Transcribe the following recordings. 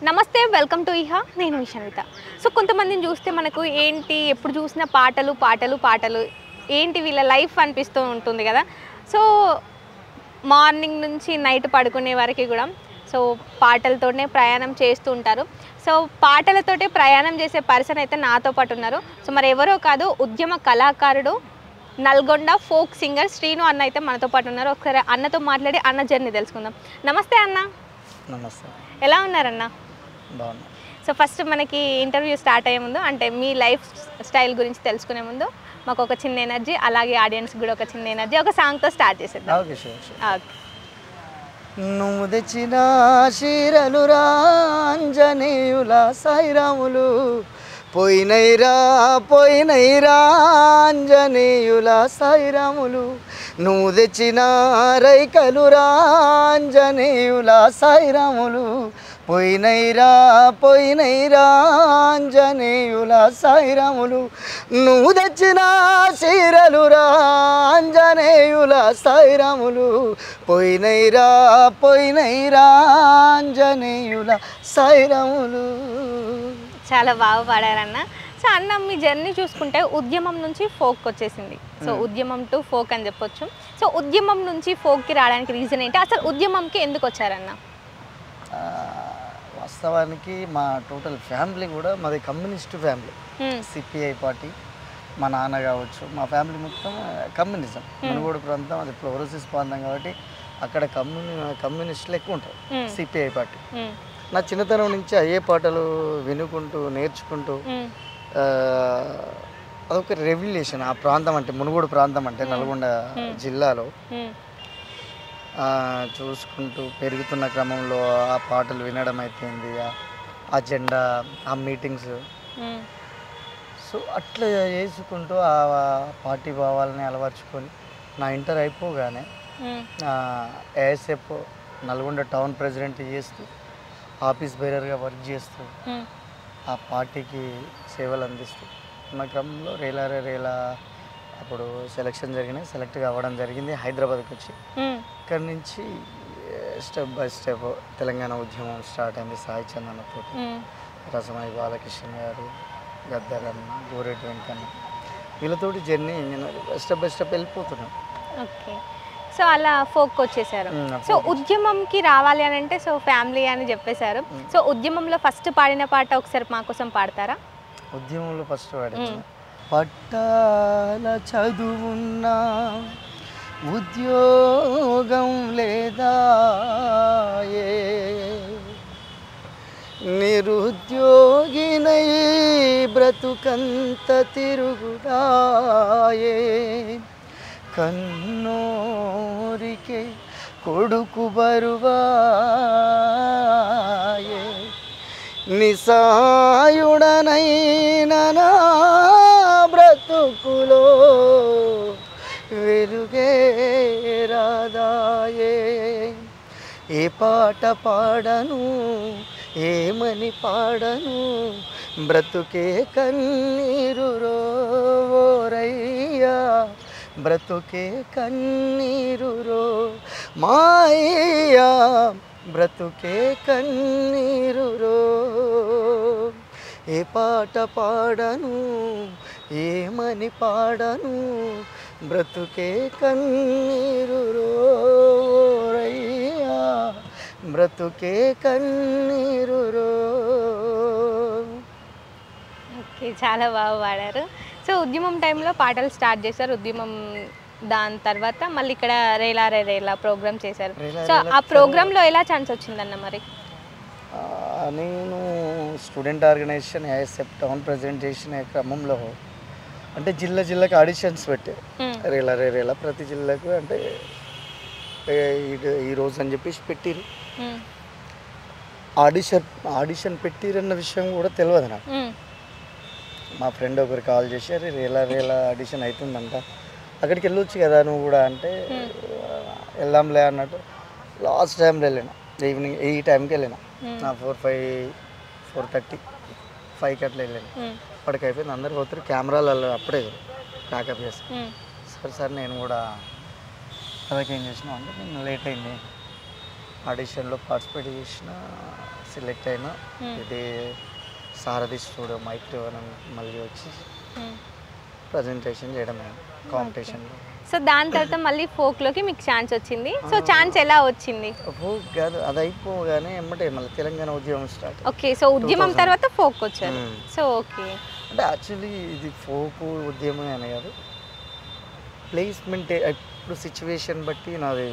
నమస్తే, welcome to ఇహా. నేను విషన్విత. So కొంతమందిని చూస్తే మనకు ఏంటి ఎప్పుడు చూసినా పాటలు పాటలు పాటలు ఏంటి వీళ్ళ లైఫ్ అనిపిస్తూ ఉంటుంది కదా. సో మార్నింగ్ నుంచి నైట్ పడుకునే వరకు కూడా సో పాటలతోనే ప్రయాణం చేస్తూ ఉంటారు. సో పాటలతోటే ప్రయాణం చేసే పర్సన్ అయితే నాతో పాటు ఉన్నారు. సో మరి ఎవరో కాదు, ఉద్యమ కళాకారుడు, నల్గొండ ఫోక్ సింగర్ శ్రీను అన్న అయితే మనతో పాటు ఉన్నారు. ఒకసారి అన్నతో మాట్లాడి అన్న జర్నీ తెలుసుకుందాం. నమస్తే అన్న. నమస్తే. ఎలా ఉన్నారన్న? బాగున్నా. సో ఫస్ట్ మనకి ఇంటర్వ్యూ స్టార్ట్ అయ్యే ముందు అంటే మీ లైఫ్ స్టైల్ గురించి తెలుసుకునే ముందు మాకు ఒక చిన్న ఎనర్జీ, అలాగే ఆడియన్స్ కూడా ఒక చిన్న ఎనర్జీ, ఒక సాంగ్తో స్టార్ట్ చేసేద్దాం. Okay, sure sure. ఓకే. నువ్వు తెచ్చిన శీరలు రాంజనేయుల సాయిరాములు పోయినైరా ఆంజనేయుల సాయిరాములు. నువ్వు తెచ్చిన రైకలు రాంజనేయుల సాయిరాములు పోయినైరా ఆంజనేయుల సాయిరాములు. నువ్వు తెచ్చిన చీరలు రాంజనేయుల సాయిరాములు పోయినైరా ఆంజనేయుల సాయిరాములు. చాలా బాగా పాడారన్న. సో అన్న, మీ జర్నీ చూసుకుంటే ఉద్యమం నుంచి ఫోక్ వచ్చేసింది. సో ఉద్యమం టు ఫోక్ అని చెప్పొచ్చు. సో ఉద్యమం నుంచి ఫోక్కి రావడానికి రీజన్ ఏంటి? అసలు ఉద్యమంకి ఎందుకు వచ్చారన్న? వాస్తవానికి మా టోటల్ ఫ్యామిలీ కూడా మాది కమ్యూనిస్ట్ ఫ్యామిలీ. సిపిఐ పార్టీ, మా నాన్న కావచ్చు, మా ఫ్యామిలీ మొత్తం కమ్యూనిజం. మునుగోడు ప్రాంతం అది ఫ్లోరోసిస్ ప్రాంతం కాబట్టి అక్కడ కమ్యూనిస్టులు ఎక్కువ ఉంటారు. CPI party. నా చిన్నతనం నుంచి అయ్యే పాటలు వినుకుంటూ నేర్చుకుంటూ అదొక రెవల్యూషన్. ఆ ప్రాంతం అంటే మునుగోడు ప్రాంతం అంటే నల్గొండ జిల్లాలో చూసుకుంటూ పెరుగుతున్న క్రమంలో ఆ పాటలు వినడం అయిపోయింది, ఆ జెండా, ఆ మీటింగ్స్. సో అట్లా చేసుకుంటూ ఆ పార్టీ భావాలని అలవర్చుకొని నా ఇంటర్ అయిపోగానే ఏఎస్ఎఫ్ నల్గొండ టౌన్ ప్రెసిడెంట్ చేస్తూ ఆఫీస్ బేరర్గా వర్క్ చేస్తూ ఆ పార్టీకి సేవలు అందిస్తూ ఉన్న క్రమంలో రేలా అప్పుడు సెలక్షన్ జరిగినాయి. సెలెక్ట్ అవ్వడం జరిగింది హైదరాబాద్కి వచ్చి. ఇక్కడి నుంచి స్టెప్ బై స్టెప్ తెలంగాణ ఉద్యమం స్టార్ట్ అయింది. సాయి చందనతో, రసమై బాలకృష్ణ గారు, గద్దరన్న, గోరెడ్డి వెంకన్న, వీళ్ళతోటి జర్నీ స్టెప్ బై స్టెప్ వెళ్ళిపోతున్నాం. ఓకే. సో అలా ఫోక్ వచ్చేసారు. సో ఉద్యమంకి రావాలి అని అంటే సో ఫ్యామిలీ అని చెప్పేశారు. సో ఉద్యమంలో ఫస్ట్ పాడిన పాట ఒకసారి మా కోసం పాడతారా? ఉద్యమంలో ఫస్ట్ పాడింది పట్టాల చదువున్నా ఉద్యోగం లేదా నిరుద్యోగినై బ్రతుకంత తిరుగుడాయే కన్నోరికే కొడుకు బరువాయే నిస్సాయుడనైన నా బ్రతుకులో వెలుగే రాదాయే. ఏ పాట పాడను ఏమని పాడను బ్రతుకే కన్నీరు రోరయ్యా బ్రతుకే కన్నీరు రో మాయ్యా బ్రతుకే కన్నీరు రో. ఏ పాట పాడను ఏమని పాడను బ్రతుకే కన్నీరు రోరయ్యా బ్రతుకే కన్నీరు రో. ఓకే, చాలా బాగా పాడారు. సో ఉద్యమం టైంలో పాటలు స్టార్ట్ చేశారు. ఉద్యమం దాని తర్వాత మళ్ళీ ఇక్కడ రేలా ప్రోగ్రామ్ చేశారు. సో ఆ ప్రోగ్రాంలో ఎలా ఛాన్స్ వచ్చిందన్న? మరి నేను student organisation ASF town president చేసిన క్రమంలో అంటే జిల్లాకి ఆడిషన్స్ పెట్టారు. రేలా ప్రతి జిల్లాకు అంటే ఈరోజు అని చెప్పేసి పెట్టిరు. ఆడిషన్ పెట్టిరన్న విషయం కూడా తెలియదు నాకు. మా ఫ్రెండ్ ఒకరు కాల్ చేశారు, రేలా ఆడిషన్ అవుతుందంట, అక్కడికి వెళ్ళొచ్చు కదా నువ్వు కూడా అంటే వెళ్దాంలే అన్నట్టు లాస్ట్ టైంలో వెళ్ళిన. ఈవినింగ్ ఈ టైంకి వెళ్ళిన, నా 4:30-5 అట్లా వెళ్ళిన. అప్పటికి అయిపోయింది, అందరు పోతారు, కెమెరాలలో అప్పుడే ప్యాకప్ చేస్తాను. సరే నేను కూడా అదొక ఏం చేసినావు అంటే నేను లేట్ అయింది ఆడిషన్లో పార్టిసిపేట్ చేసిన, సెలెక్ట్ అయినా. ఇది సారథి స్టూడియో మైక్ అని మళ్ళీ వచ్చి ప్రజెంటేషన్ చేయడం కాంపిటీషన్లో. సో దాని తర్వాత మళ్ళీ ఫోక్లోకి మీకు ఛాన్స్ వచ్చింది. సో ఛాన్స్ ఎలా వచ్చింది? ఫోక్ కాదు, అది అయిపోగానే ఎమ్మటే మళ్ళీ తెలంగాణ ఉద్యమం స్టార్ట్. ఓకే, సో ఉద్యమం తర్వాత ఫోక్ వచ్చారు. సో ఓకే, అంటే యాక్చువల్లీ ఇది ఫోక్ ఉద్యమం అని కాదు, ప్లేస్మెంట్ ఇప్పుడు సిచ్యువేషన్ బట్టి నాది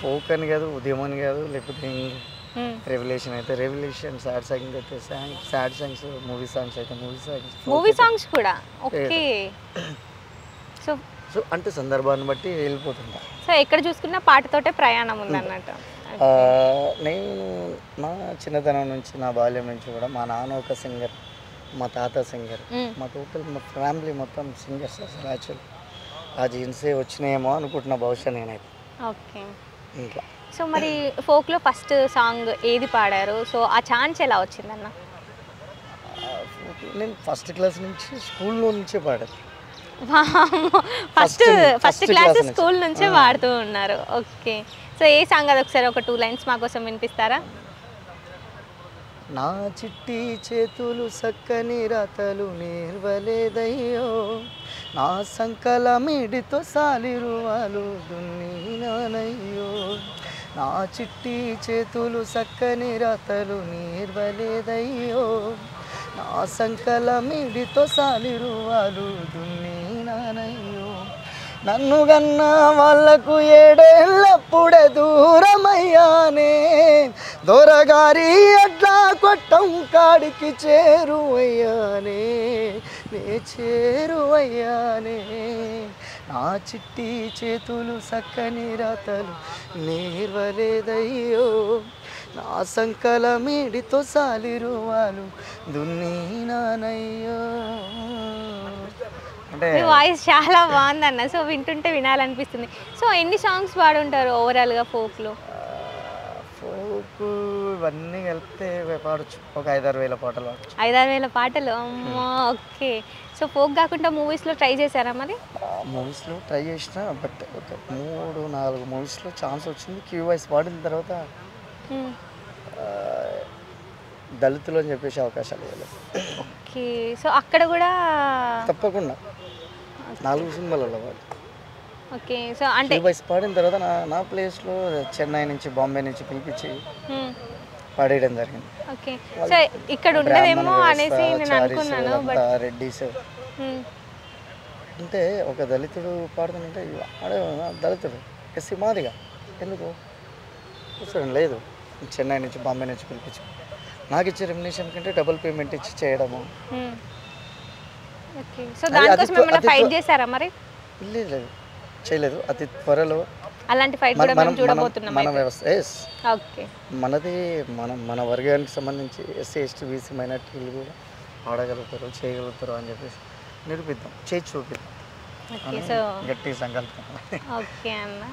ఫోక్ అని కాదు, ఉద్యమం అని కాదు, లేకపోతే రెవల్యూషన్ అయితే రెవల్యూషన్, సాడ్ సాంగ్స్ అయితే సాడ్ సాంగ్స్, మూవీ సాంగ్స్ అయితే మూవీ సాంగ్స్ కూడా. ఓకే, సో సో అంటే సందర్భాన్ని బట్టి వెళ్ళిపోతుంటా. సో ఎక్కడ చూసుకున్నా పాటతోటే ప్రయాణం ఉంది అన్నట్టు. నేను నా చిన్నతనం నుంచి, నా బాల్యం నుంచి కూడా మా నాన్న ఒక సింగర్, మా తాత సింగర్, మా టోటల్ మా ఫ్యామిలీ మొత్తం సింగర్స్. అసలు యాక్చువల్ ఆ జీన్సే వచ్చినాయేమో అనుకుంటున్నా బహుశా నేనైతే. ఓకే, ఇంకా సో మరి ఫోక్లో ఫస్ట్ సాంగ్ ఏది పాడారు? సో ఆ ఛాన్స్ ఎలా వచ్చిందన్న? నేను ఫస్ట్ క్లాస్ నుంచి స్కూల్లో నుంచే పాడాను. ఫస్ట్ క్లాస్ స్కూల్ నుంచే పాడుతూ ఉన్నారు. ఓకే, సో ఏ సాంగ్ అది ఒకసారి ఒక 2 లైన్స్ మా కోసం వినిపిస్తారా? నా చిట్టి చేతులు సక్కని రాతలు నేర్వలేదయ్యో, నా సంకల మీడితో సాలిరువాలు దున్నీనానయ్యో, నా చిట్టి చేతులు సక్కని రాతలు నేర్వలేదయ్యో, నా సంకల మీడితో సాలిరువాలు దున్నీనానయ్యో, నన్ను గన్న వాళ్ళకు 7 ఏళ్ళప్పుడే దూరమయ్యానే, దొరగారి అట్లా కొట్టం కాడికి చేరువయ్యానే, నే చేరువయ్యానే, నా చిట్టి చేతులు సక్కని రాతలు నేర్వలేదయ్యో, నా సంకల మీడితో సాలిరువాలు దున్నీనానయ్యో. అంటే వాయిస్ చాలా బాగుందన్న. సో వింటుంటే వినాలనిపిస్తుంది. సో ఎన్ని సాంగ్స్ పాడుంటారు ఓవరాల్గా ఫోక్లో? ఫోక్ ఇవన్నీ కలిపితే పాడచ్చు, ఒక 5-6 వేల పాటలు పాడచ్చు. 5-6 వేల పాటలు అమ్మా. ఓకే, సో ఫోక్ కాకుండా మూవీస్లో ట్రై చేశారా మరి? మూవీస్లో ట్రై చేసిన, బట్ ఒక 3-4 మూవీస్లో ఛాన్స్ వచ్చింది. క్యూ వాయిస్ పాడిన తర్వాత దళితులు అని చెప్పేసి అవకాశాలు ఇవ్వలేదు. ఓకే, సో అక్కడ కూడా తప్పకుండా 4 సినిమాలలో పాడు. ఓకే, సో అంటే క్యూ వాయిస్ పాడిన తర్వాత నా ప్లేస్లో చెన్నై నుంచి, బాంబే నుంచి పిలిపించి పాడేయడం జరిగింది. ఓకే, సో ఇక్కడ ఉండదేమో అనేసి నేను అనుకున్నాను. బట్ రెడ్డిస్ అంటే ఒక దళితుడు పాడుతుంటే ఆడే దళితుడు ఎస్సీ మాదిగా ఎందుకు కూర్చోడం లేదు. చెన్నై నుంచి, బాంబే నుంచి పిలిపించి నాకు ఇచ్చే రెమ్యునేషన్ కంటే డబుల్ పేమెంట్ ఇచ్చి చేయడము. ఓకే, సో దానికోసం ఏమైనా ఫైట్ చేశారా మరి? లేదు, చేయలేదు. అతి త్వరలో అలాంటి ఫైట్ కూడా మనం చూడబోతున్నాం. మన వ్యవస్థ ఓకే, మనది మన వర్గానికి సంబంధించి ఎస్సీ, ఎస్టీ, బీసీ మైనార్టీలు కూడా ఆడగలుగుతారు, చేయగలుగుతారు అని చెప్పేసి నిరూపిద్దాం, చేసి చూపిద్దాం. ఓకే, సో గట్టి సంకల్పం. ఓకే అన్న.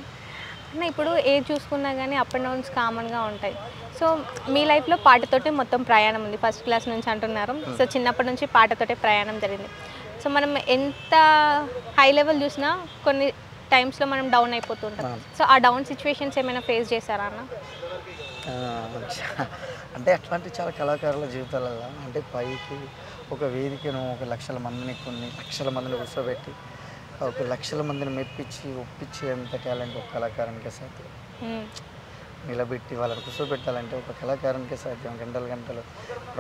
ఇప్పుడు ఏది చూసుకున్నా కానీ అప్ అండ్ డౌన్స్ కామన్గా ఉంటాయి. సో మీ లైఫ్లో పాటతోటే మొత్తం ప్రయాణం ఉంది. ఫస్ట్ క్లాస్ నుంచి అంటున్నారు. సో చిన్నప్పటి నుంచి పాటతోటే ప్రయాణం జరిగింది. సో మనం ఎంత హై లెవెల్ చూసినా కొన్ని టైమ్స్లో మనం డౌన్ అయిపోతుంటాం. సో ఆ డౌన్ సిచ్యువేషన్స్ ఏమైనా ఫేస్ చేశారా అన్న? అంటే అట్లాంటి చాలా కళాకారుల జీవితాలలో అంటే పైకి ఒక వేదికను ఒక లక్షల మందిని, కొన్ని లక్షల మందిని కూర్చోబెట్టి ఒక లక్షల మందిని మెప్పించి ఒప్పించి ఎంత టాలెంట్ ఒక కళాకారునికే సాధ్యం. నిలబెట్టి వాళ్ళని కూర్చోబెట్టాలంటే ఒక కళాకారునికే సాధ్యం. గంటలు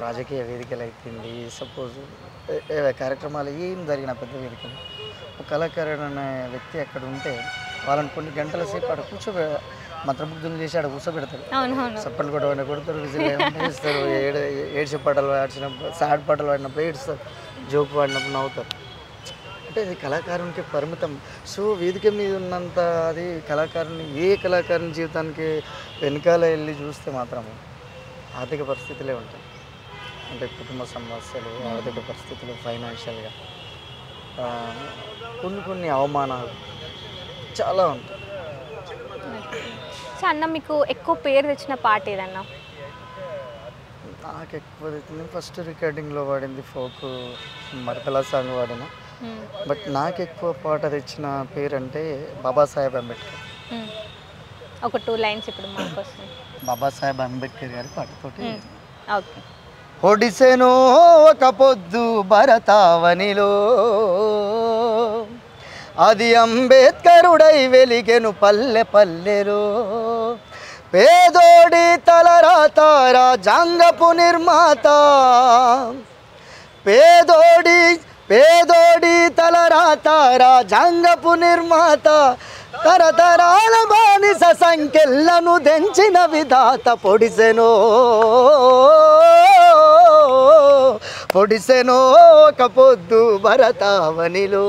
రాజకీయ వేదికలు అయిపోయింది, సపోజ్ కార్యక్రమాలు ఏం జరిగిన పెద్ద వేదికలు, ఒక కళాకారుడు అనే వ్యక్తి అక్కడ ఉంటే వాళ్ళని కొన్ని గంటల సేపు అక్కడ మంత్రముగ్ధులు చేసి ఆడ కూర్చోబెడతారు. చప్పట్లు కూడా కొడతారు, విజిల్ వేస్తారు, ఏడ్చే పాటలు ఆడిచినప్పుడు, సాడ్ పాటలు పాడినప్పుడు ఏడుస్తారు, జోకు పాడినప్పుడు నవ్వుతారు. అంటే అది కళాకారునికి పరిమితం. సో వేదిక మీద ఉన్నంత అది కళాకారుని, ఏ కళాకారుని జీవితానికి వెనకాల వెళ్ళి చూస్తే మాత్రము ఆర్థిక పరిస్థితులే ఉంటాయి. అంటే కుటుంబ సమస్యలు, ఆర్థిక పరిస్థితులు, ఫైనాన్షియల్గా కొన్ని అవమానాలు చాలా ఉంటాయి. సో అన్న మీకు ఎక్కువ పేరు తెచ్చిన పాట ఏదన్నా? నాకు ఎక్కువ నేను ఫస్ట్ రికార్డింగ్లో వాడింది ఫోక్ మరకల సాంగ్ వాడిన. బట్ నాకు ఎక్కువ పాట తెచ్చిన పేరు అంటే బాబాసాహెబ్ అంబేద్కర్. ఒక 2 లైన్స్ ఇప్పుడు మాకోసం. బాబాసాహెబ్ అంబేద్కర్ గారి పాటతోటి. ఓకే. ఒడిసెను ఒక పొద్దు భరతావనిలో, అది అంబేద్కరుడై వెలిగెను పల్లె పల్లెలో. పేదోడి తలరాత రాజ్యాంగపు నిర్మాత, పేదోడి తలరాత రాజ్యాంగపు నిర్మాత, తరతరాల బానిస సంఖ్యలను దెంచిన విధాత. పొడిసెనో ఒక పొద్దు భరతావనిలో,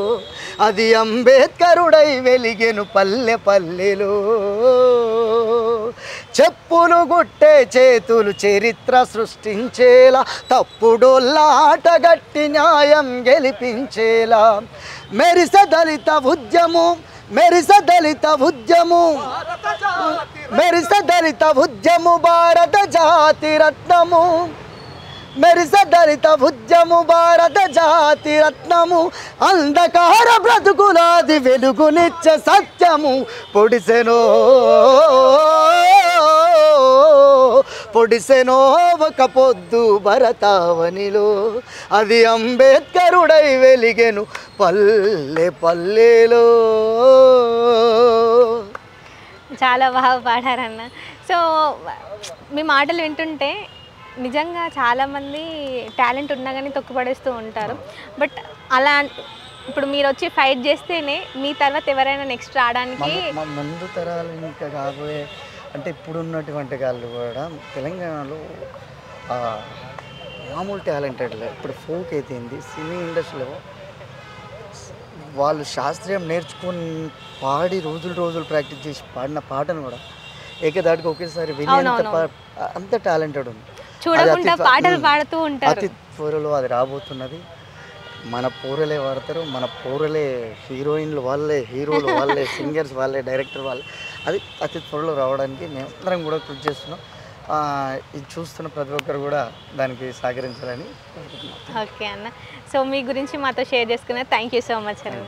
అది అంబేద్కరుడై వెలిగెను పల్లె పల్లెలో. చెప్పులు గుట్టే చేతులు చరిత్ర సృష్టించేలా, తప్పుడోళ్ళ ఆటగట్టి న్యాయం గెలిపించేలా. మెరిసె దళిత ఉద్యము, మెరిసె దళిత ఉద్యము, మెరిసె దళిత ఉద్యము భారత జాతి రత్నము, మెరిసె దళిత ఉద్యము భారత జాతి రత్నము. అంధకార బ్రతుకులాది వెలుగునిచ్చే సత్యము. పొడిసెనో ఒక పొద్దు భరతావనిలో, అది అంబేద్కరుడై వెలిగెను పల్లె పల్లెలో. చాలా బాగా పాడారన్న. సో మీ మాటలు వింటుంటే నిజంగా చాలామంది టాలెంట్ ఉన్నా కానీ తొక్కుపడేస్తూ ఉంటారు. బట్ అలా ఇప్పుడు మీరు వచ్చి ఫైట్ చేస్తేనే మీ తర్వాత ఎవరైనా నెక్స్ట్ రావడానికి ముందు తరాలు ఇంకా కాబోయే, అంటే ఇప్పుడున్నటువంటి వాళ్ళు కూడా తెలంగాణలో మామూలు టాలెంటెడ్. ఇప్పుడు ఫోక్ అయితేంది, సినీ ఇండస్ట్రీలో వాళ్ళు శాస్త్రీయం నేర్చుకొని పాడి రోజులు ప్రాక్టీస్ చేసి పాడిన పాటను కూడా ఏకదాటికి ఒకేసారి విని అంత టాలెంటెడ్ ఉంది. చూడకుండా పాటలు పాడుతూ ఉంటారు. అతి త్వరలో అది రాబోతున్నది. మన పౌరులే వాడతారు, మన పౌరులే హీరోయిన్లు వాళ్ళే, హీరోలు వాళ్ళే, సింగర్స్ వాళ్ళే, డైరెక్టర్ వాళ్ళే. అది అతి త్వరలో రావడానికి మేమందరం కూడా కృషి చేస్తున్నాం. ఇది చూస్తున్న ప్రతి ఒక్కరు కూడా దానికి సహకరించాలని. ఓకే అన్న. సో మీ గురించి మాతో షేర్ చేసుకున్నారు. థ్యాంక్ యూ సో మచ్ అన్న.